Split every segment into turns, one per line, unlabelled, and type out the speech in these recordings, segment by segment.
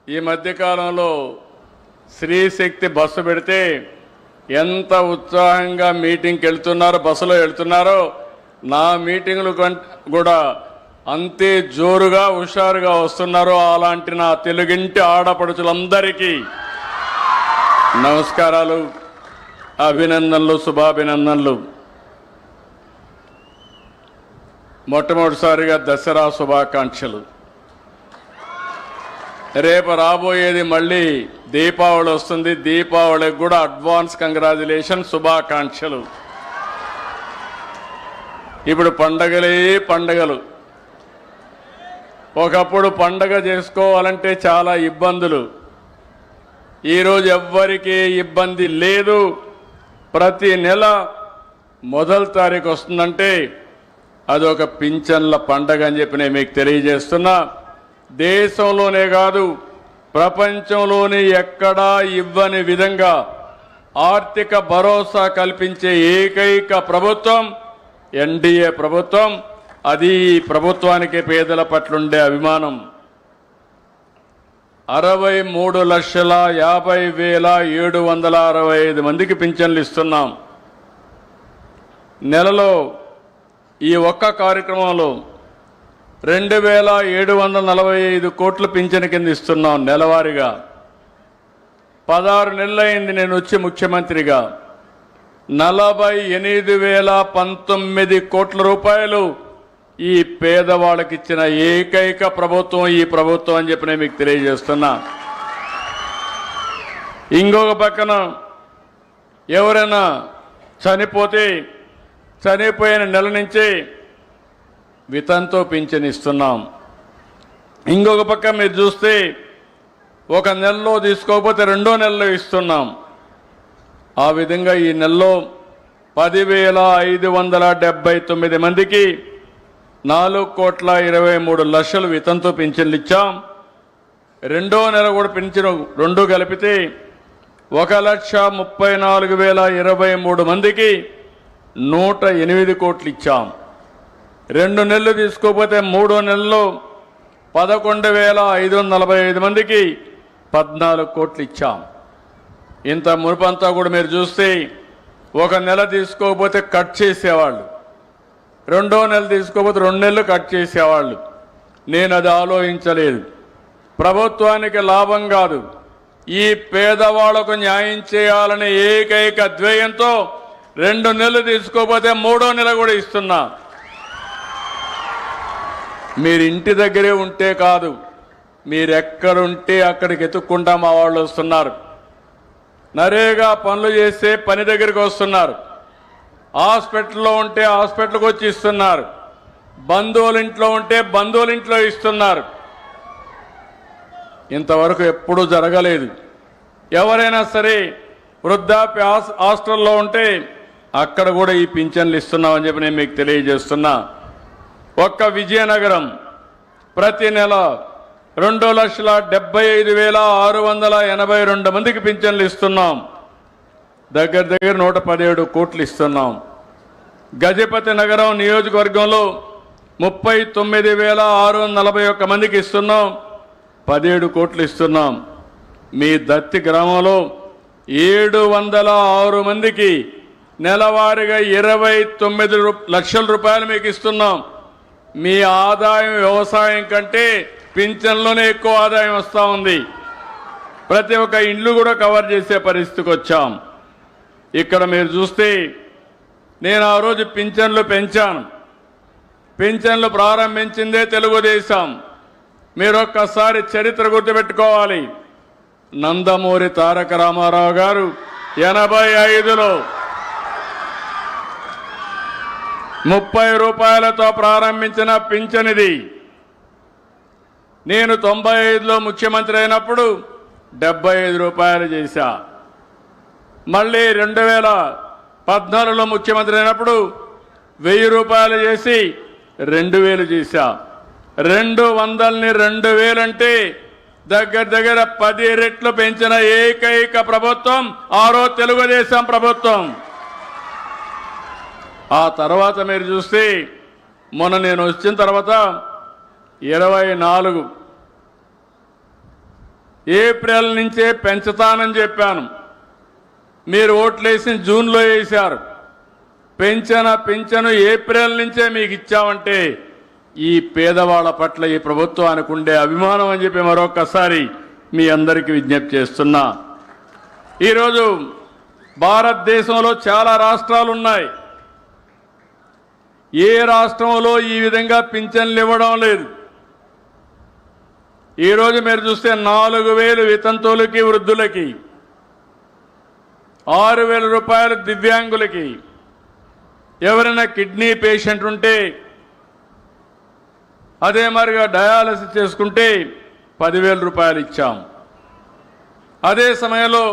ఈ మధ్యకాలంలో శ్రీశక్తి బస్సు పెడితే ఎంత ఉత్సాహంగా మీటింగ్కి వెళ్తున్నారో, బస్సులో వెళ్తున్నారో, నా మీటింగ్లు కూడా అంతే జోరుగా హుషారుగా వస్తున్నారో అలాంటి నా తెలుగింటి ఆడపడుచులందరికీ నమస్కారాలు, అభినందనలు, శుభాభినందనలు. మొట్టమొదటిసారిగా దసరా శుభాకాంక్షలు. రేపు రాబోయేది మళ్ళీ దీపావళి వస్తుంది. దీపావళికి కూడా అడ్వాన్స్ కంగ్రాచులేషన్, శుభాకాంక్షలు. ఇప్పుడు పండగలే పండగలు. ఒకప్పుడు పండగ చేసుకోవాలంటే చాలా ఇబ్బందులు. ఈరోజు ఎవ్వరికీ ఇబ్బంది లేదు. ప్రతి నెల మొదటి తారీఖు వస్తుందంటే అదొక పింఛన్ల పండగ అని చెప్పి నేను మీకు తెలియజేస్తున్నా. దేశంలోనే కాదు, ప్రపంచంలోనే ఎక్కడా ఇవ్వని విధంగా ఆర్థిక భరోసా కల్పించే ఏకైక ప్రభుత్వం ఎన్డీఏ ప్రభుత్వం. అది ప్రభుత్వానికి పేదల పట్లుండే అభిమానం. 63,50,765 మందికి పింఛన్లు ఇస్తున్నాం. నెలలో ఈ ఒక్క కార్యక్రమంలో 2,745 కోట్ల పింఛన్ కింద ఇస్తున్నాం నెలవారీగా. 16 నెలలైంది నేను వచ్చి ముఖ్యమంత్రిగా. 48,019 కోట్ల రూపాయలు ఈ పేదవాళ్ళకి ఇచ్చిన ఏకైక ప్రభుత్వం ఈ ప్రభుత్వం అని చెప్పి నేను మీకు తెలియజేస్తున్నా. ఇంకొక పక్కన ఎవరైనా చనిపోతే చనిపోయిన నెల నుంచి వితంతో పింఛన్ ఇస్తున్నాం. ఇంకొక పక్క మీరు చూస్తే ఒక నెలలో తీసుకోకపోతే రెండో నెలలో ఇస్తున్నాం. ఆ విధంగా ఈ నెలలో 10,579 మందికి 4,23,00,000 వితంతో పింఛన్లు ఇచ్చాం. రెండో నెల కూడా పింఛను రెండు కలిపితే 1,34,023 మందికి 108 కోట్లు ఇచ్చాం. 2 నెలలు తీసుకోకపోతే మూడో నెలలో 11,545 మందికి 14 కోట్లు ఇచ్చాం. ఇంత మునుపంతా కూడా మీరు చూస్తే ఒక నెల తీసుకోకపోతే కట్ చేసేవాళ్ళు, రెండో నెల తీసుకోకపోతే 2 నెలలు కట్ చేసేవాళ్ళు. నేను అది ఆలోచించలేదు. ప్రభుత్వానికి లాభం కాదు, ఈ పేదవాళ్లకు న్యాయం చేయాలనే ఏకైక ధ్యేయంతో 2 నెలలు తీసుకోకపోతే మూడో నెల కూడా ఇస్తున్నా. మీరు ఇంటి దగ్గరే ఉంటే కాదు, మీరెక్కడుంటే అక్కడికి ఎత్తుక్కుంటా మా వాళ్ళు వస్తున్నారు. నరేగా పనులు చేస్తే పని దగ్గరికి వస్తున్నారు. హాస్పిటల్లో ఉంటే హాస్పిటల్కి వచ్చి ఇస్తున్నారు. బంధువుల ఇంట్లో ఉంటే బంధువుల ఇంట్లో ఇస్తున్నారు. ఇంతవరకు ఎప్పుడూ జరగలేదు. ఎవరైనా సరే వృద్ధాప్య హాస్టల్లో ఉంటే అక్కడ కూడా ఈ పింఛన్లు ఇస్తున్నామని చెప్పి నేను మీకు తెలియజేస్తున్నా. ఒక్క విజయనగరం ప్రతి నెల 2,75,682 మందికి పింఛన్లు ఇస్తున్నాం. దగ్గర 117 కోట్లు ఇస్తున్నాం. గజపతి నగరం నియోజకవర్గంలో 39,641 మందికి ఇస్తున్నాం, 17 కోట్లు ఇస్తున్నాం. మీ దత్తి గ్రామంలో 706 మందికి నెలవారీగా 29 లక్షల రూపాయలు మీకు ఇస్తున్నాం. మీ ఆదాయం వ్యవసాయం కంటే పింఛన్లోనే ఎక్కువ ఆదాయం వస్తూ ఉంది. ప్రతి ఒక్క ఇండ్లు కూడా కవర్ చేసే పరిస్థితికి వచ్చాం. ఇక్కడ మీరు చూస్తే నేను ఆ రోజు పింఛన్లు పెంచాను. పింఛన్లు ప్రారంభించిందే తెలుగుదేశం. మీరు ఒక్కసారి చరిత్ర గుర్తుపెట్టుకోవాలి. నందమూరి తారక రామారావు గారు 85లో 30 రూపాయలతో ప్రారంభించిన పింఛన్ ఇది. నేను 95లో ముఖ్యమంత్రి అయినప్పుడు 75 రూపాయలు చేశా. మళ్ళీ 2014లో ముఖ్యమంత్రి అయినప్పుడు 1000 రూపాయలు చేసి 2000 చేశా. 200ని 2000 అంటే దగ్గర 10 రెట్లు పెంచిన ఏకైక ప్రభుత్వం ఆ రోజు తెలుగుదేశం ప్రభుత్వం. ఆ తర్వాత మీరు చూస్తే మొన్న నేను వచ్చిన తర్వాత ఏప్రిల్ నుంచే పెంచుతానని చెప్పాను. మీరు ఓట్లేసి జూన్లో వేశారు. పింఛను ఏప్రిల్ నుంచే మీకు ఇచ్చామంటే ఈ పేదవాళ్ళ పట్ల ఈ ప్రభుత్వానికి ఉండే అభిమానం అని చెప్పి మరొకసారి మీ అందరికీ విజ్ఞప్తి చేస్తున్నా. ఈరోజు భారతదేశంలో చాలా రాష్ట్రాలు ఉన్నాయి. ఏ రాష్ట్రంలో ఈ విధంగా పింఛన్లు ఇవ్వడం లేదు. ఈరోజు మీరు చూస్తే 4,000 వితంతువులకి, వృద్ధులకి, 6,000 రూపాయలు దివ్యాంగులకి, ఎవరైనా కిడ్నీ పేషెంట్ ఉంటే అదే మరిగా డయాలసిస్ చేసుకుంటే 10,000 రూపాయలు ఇచ్చాం. అదే సమయంలో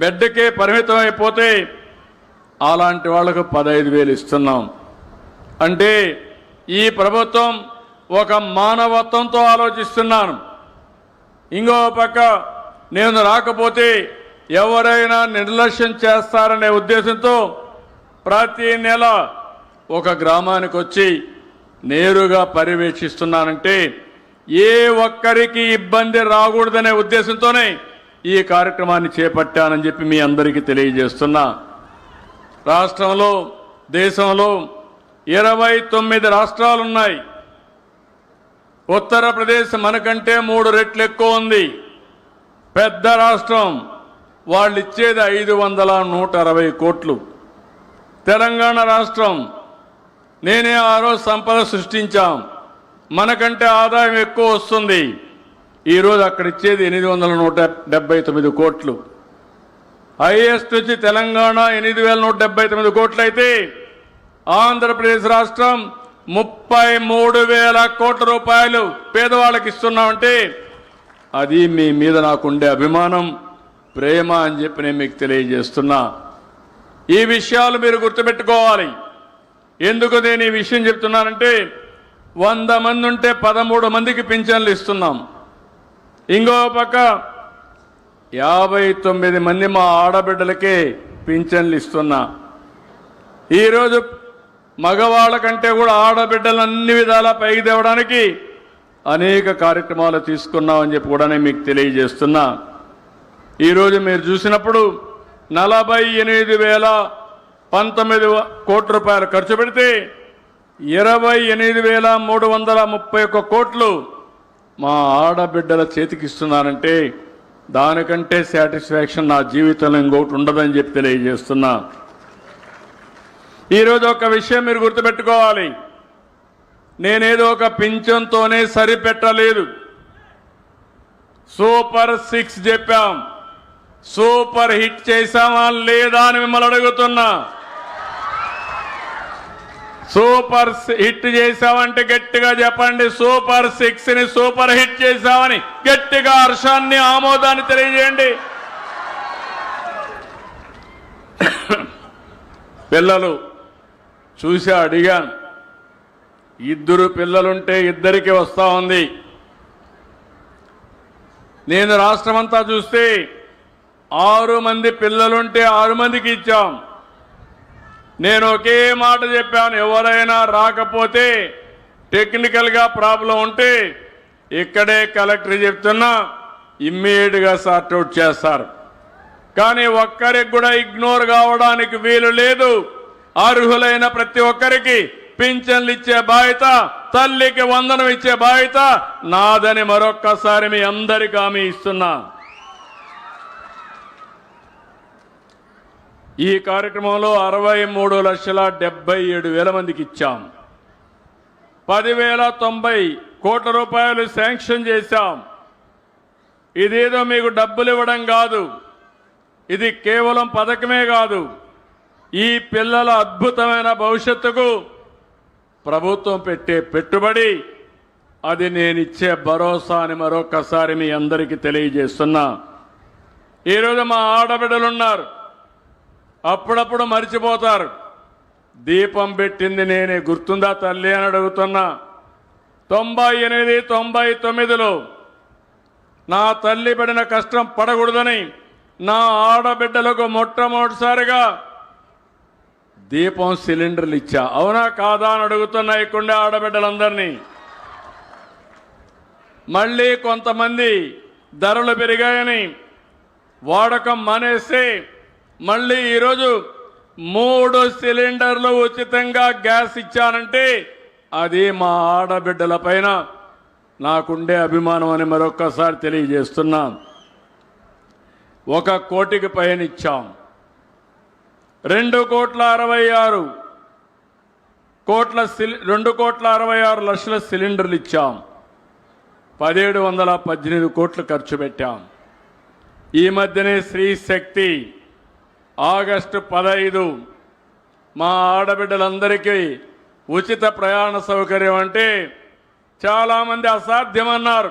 బెడ్కే పరిమితం అయిపోతే అలాంటి వాళ్లకు 15,000 ఇస్తున్నాం. అంటే ఈ ప్రభుత్వం ఒక మానవత్వంతో ఆలోచిస్తున్నాను. ఇంకో పక్క నేను రాకపోతే ఎవరైనా నిర్లక్ష్యం చేస్తారనే ఉద్దేశంతో ప్రతి నెల ఒక గ్రామానికి వచ్చి నేరుగా పర్యవేక్షిస్తున్నానంటే ఏ ఒక్కరికి ఇబ్బంది రాకూడదనే ఉద్దేశంతోనే ఈ కార్యక్రమాన్ని చేపట్టానని చెప్పి మీ అందరికీ తెలియజేస్తున్నా. రాష్ట్రంలో, దేశంలో 29 రాష్ట్రాలున్నాయి. ఉత్తరప్రదేశ్ మనకంటే 3 రెట్లు ఎక్కువ ఉంది. పెద్ద రాష్ట్రం. వాళ్ళు ఇచ్చేది 560 కోట్లు. తెలంగాణ రాష్ట్రం, నేనే ఆ రోజు సంపద సృష్టించాం, మనకంటే ఆదాయం ఎక్కువ వస్తుంది. ఈరోజు అక్కడ ఇచ్చేది 879 కోట్లు. హైయెస్ట్ వచ్చి తెలంగాణ 8,179 కోట్లు అయితే ఆంధ్రప్రదేశ్ రాష్ట్రం 33,000 కోట్ల రూపాయలు పేదవాళ్ళకి ఇస్తున్నామంటే అది మీ మీద నాకుండే అభిమానం, ప్రేమ అని చెప్పి నేను మీకు తెలియజేస్తున్నా. ఈ విషయాలు మీరు గుర్తుపెట్టుకోవాలి. ఎందుకు నేను ఈ విషయం చెప్తున్నానంటే 100 మంది ఉంటే 13 మందికి పింఛన్లు ఇస్తున్నాం. ఇంకో పక్క 59 మంది మా ఆడబిడ్డలకే పింఛన్లు ఇస్తున్నా. ఈరోజు మగవాళ్ళ కంటే కూడా ఆడబిడ్డలు అన్ని విధాలా పైకి తేవడానికి అనేక కార్యక్రమాలు తీసుకున్నామని చెప్పి కూడా నేను మీకు తెలియజేస్తున్నా. ఈరోజు మీరు చూసినప్పుడు 48,019 కోట్ల రూపాయలు ఖర్చు పెడితే 28,331 కోట్లు మా ఆడబిడ్డల చేతికిస్తున్నానంటే దానికంటే సాటిస్ఫాక్షన్ నా జీవితంలో ఇంకొకటి ఉండదని చెప్పి తెలియజేస్తున్నా. ఈరోజు ఒక విషయం మీరు గుర్తుపెట్టుకోవాలి. నేనేదో ఒక పింఛన్తోనే సరిపెట్టలేదు. సూపర్ 6 చెప్పాం. సూపర్ హిట్ చేశామా లేదా అని మిమ్మల్ని అడుగుతున్నా. సూపర్ హిట్ చేశామంటే గట్టిగా చెప్పండి. సూపర్ 6ని సూపర్ హిట్ చేశామని గట్టిగా హర్షాన్ని, ఆమోదాన్ని తెలియజేయండి. పిల్లలు చూసి అడిగాను. 2 పిల్లలుంటే 2కి వస్తా ఉంది. నేను రాష్ట్రమంతా చూస్తే 6 మంది పిల్లలుంటే 6 మందికి ఇచ్చాం. నేను ఒకే మాట చెప్పాను, ఎవరైనా రాకపోతే టెక్నికల్గా ప్రాబ్లం ఉంటే ఇక్కడే కలెక్టర్ చెప్తున్నా ఇమ్మీడియట్గా సార్ట్అవుట్ చేస్తారు. కానీ ఒక్కరికి కూడా ఇగ్నోర్ కావడానికి వీలు లేదు. అర్హులైన ప్రతి ఒక్కరికి పింఛన్లు ఇచ్చే బాధ్యత, తల్లికి వందనం ఇచ్చే బాధ్యత నాదని మరొక్కసారి మీ అందరికీ హామీ ఇస్తున్నా. ఈ కార్యక్రమంలో 63,77,000 మందికి ఇచ్చాం. 10,090 కోట్ల రూపాయలు శాంక్షన్ చేశాం. ఇదేదో మీకు డబ్బులు ఇవ్వడం కాదు, ఇది కేవలం పథకమే కాదు. ఈ పిల్లల అద్భుతమైన భవిష్యత్తుకు ప్రభుత్వం పెట్టే పెట్టుబడి, అది నేనిచ్చే భరోసా అని మరొకసారి మీ అందరికీ తెలియజేస్తున్నా. ఈరోజు మా ఆడబిడ్డలున్నారు, అప్పుడప్పుడు మర్చిపోతారు. దీపం పెట్టింది నేనే, గుర్తుందా తల్లి అని అడుగుతున్నా. 98, 99లో నా తల్లి పడిన కష్టం పడకూడదని నా ఆడబిడ్డలకు మొట్టమొదటిసారిగా దీపం సిలిండర్లు ఇచ్చా. అవునా కాదా అని అడుగుతున్నా ఇక్కడే ఆడబిడ్డలందరినీ. మళ్ళీ కొంతమంది ధరలు పెరిగాయని వాడకం మానేస్తే మళ్ళీ ఈరోజు 3 సిలిండర్లు ఉచితంగా గ్యాస్ ఇచ్చానంటే అది మా ఆడబిడ్డల పైన నాకుండే అభిమానం అని మరొక్కసారి తెలియజేస్తున్నాం. 1 కోటికి పైన ఇచ్చాం. 2,66 లక్షల సిలిండర్లు ఇచ్చాం. 1718 కోట్లు ఖర్చు పెట్టాం. ఈ మధ్యనే స్త్రీ శక్తి ఆగస్టు 15 మా ఆడబిడ్డలందరికీ ఉచిత ప్రయాణ సౌకర్యం అంటే చాలామంది అసాధ్యమన్నారు.